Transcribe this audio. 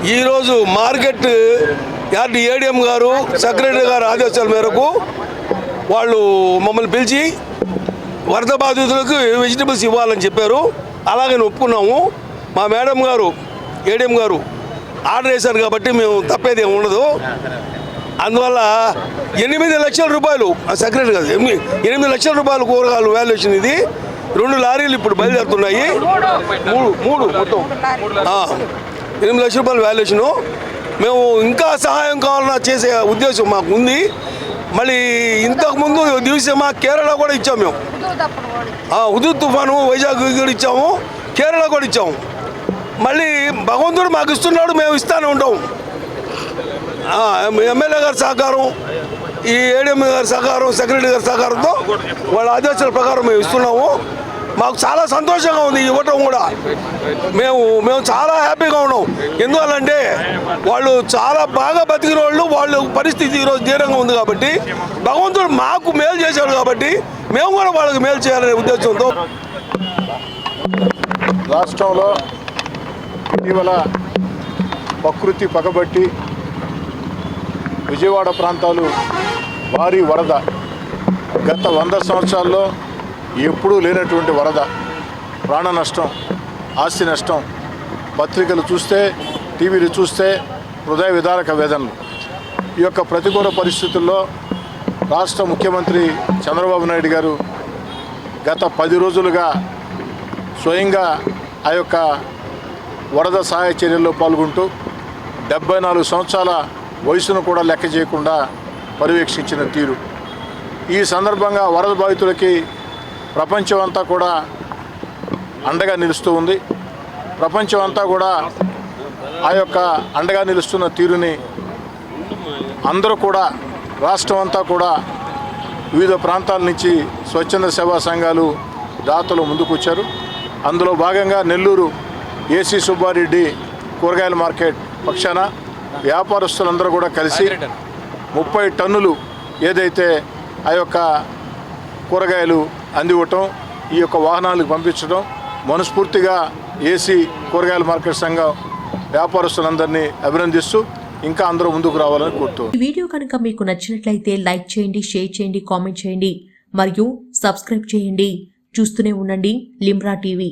ఈరోజు market yard ATM గారు secretary గారు ఆదేశాల మేరకు వాళ్ళు మమ్మల్ని పిలిచి వరద బాధితులకు వెజిటబుల్స్ ఇవ్వాలని చెప్పారు. అలాగే ఒప్పుకున్నాము. మా మేడం గారు ఏడిఎం గారు ఆర్డర్ వేశారు కాబట్టి మేము తప్పేది ఏమి ఉండదు. అందువల్ల 8 లక్షల రూపాయలు సెక్రటరీ గారు 8 లక్షల రూపాయలు కూరగాయలు వాల్యుయేషన్. ఇది 2 లారీలు ఇప్పుడు బయలుదేరుతున్నాయి. మూడు మొత్తం 8 లక్షల రూపాయల వాల్యుయేషను. మేము ఇంకా సహాయం కావాలన్నా చేసే ఉద్దేశం మాకు ఉంది. మళ్ళీ ఇంతకుముందు దివిసీమ కేరళ కూడా ఇచ్చాము. మేము హుదూద్ తుఫాను వైజాగ్ కూడా ఇచ్చాము, కేరళ కూడా ఇచ్చాము. మళ్ళీ భగవంతుడు మాకు ఇస్తున్నాడు, మేము ఇస్తానే ఉంటాం. ఎమ్మెల్యే గారి సహకారం, ఈ ఏడిఎం గారి సహకారం, సెక్రటరీ గారి సహకారంతో వాళ్ళ ఆదేశాల ప్రకారం మేము ఇస్తున్నాము. మాకు చాలా సంతోషంగా ఉంది ఇవ్వటం కూడా. మేము చాలా హ్యాపీగా ఉన్నాం. ఎందువల్లంటే వాళ్ళు చాలా బాగా బతికిన వాళ్ళ పరిస్థితి ఈరోజు తీవ్రంగా ఉంది కాబట్టి భగవంతుడు మాకు మేలు చేశాడు కాబట్టి మేము కూడా వాళ్ళకి మేలు చేయాలనే ఉద్దేశంతో రాష్ట్రంలో ఇటీవల ప్రకృతి పగబట్టి విజయవాడ ప్రాంతాలు భారీ వరద, గత 100 సంవత్సరాల్లో ఎప్పుడూ లేనటువంటి వరద, ప్రాణ నష్టం, ఆస్తి నష్టం. పత్రికలు చూస్తే, టీవీలు చూస్తే హృదయ విదారక వేదనలు. ఈ యొక్క ప్రతికూల పరిస్థితుల్లో రాష్ట్ర ముఖ్యమంత్రి చంద్రబాబు నాయుడు గారు గత 10 రోజులుగా స్వయంగా ఆ యొక్క వరద సహాయ చర్యల్లో పాల్గొంటూ 74 సంవత్సరాల వయసును కూడా లెక్క చేయకుండా పర్యవేక్షించిన తీరు. ఈ సందర్భంగా వరద బాధితులకి ప్రపంచం అంతా కూడా అండగా నిలుస్తూ ఉంది. ప్రపంచం అంతా కూడా ఆ యొక్క అండగా నిలుస్తున్న తీరుని అందరూ కూడా, రాష్ట్రం అంతా కూడా వివిధ ప్రాంతాల నుంచి స్వచ్ఛంద సేవా సంఘాలు, దాతలు ముందుకు వచ్చారు. అందులో భాగంగా నెల్లూరు ఏసీ సుబ్బారెడ్డి కూరగాయల మార్కెట్ పక్షాన వ్యాపారస్తులందరూ కూడా కలిసి 30 టన్నులు ఏదైతే ఆ యొక్క కూరగాయలు అందివ్వటం, ఈ యొక్క వాహనాలకు పంపించడం, మనస్ఫూర్తిగా ఏసీ కూరగాయల మార్కెట్ సంఘం వ్యాపారస్తులందరినీ అభినందిస్తూ ఇంకా అందరూ ముందుకు రావాలని కోరుతున్నాను. ఈ వీడియో కనుక మీకు నచ్చినట్లయితే లైక్ చేయండి, షేర్ చేయండి, కామెంట్ చేయండి మరియు సబ్స్క్రైబ్ చేయండి. చూస్తూనే ఉండండి లిమ్రా టీవీ.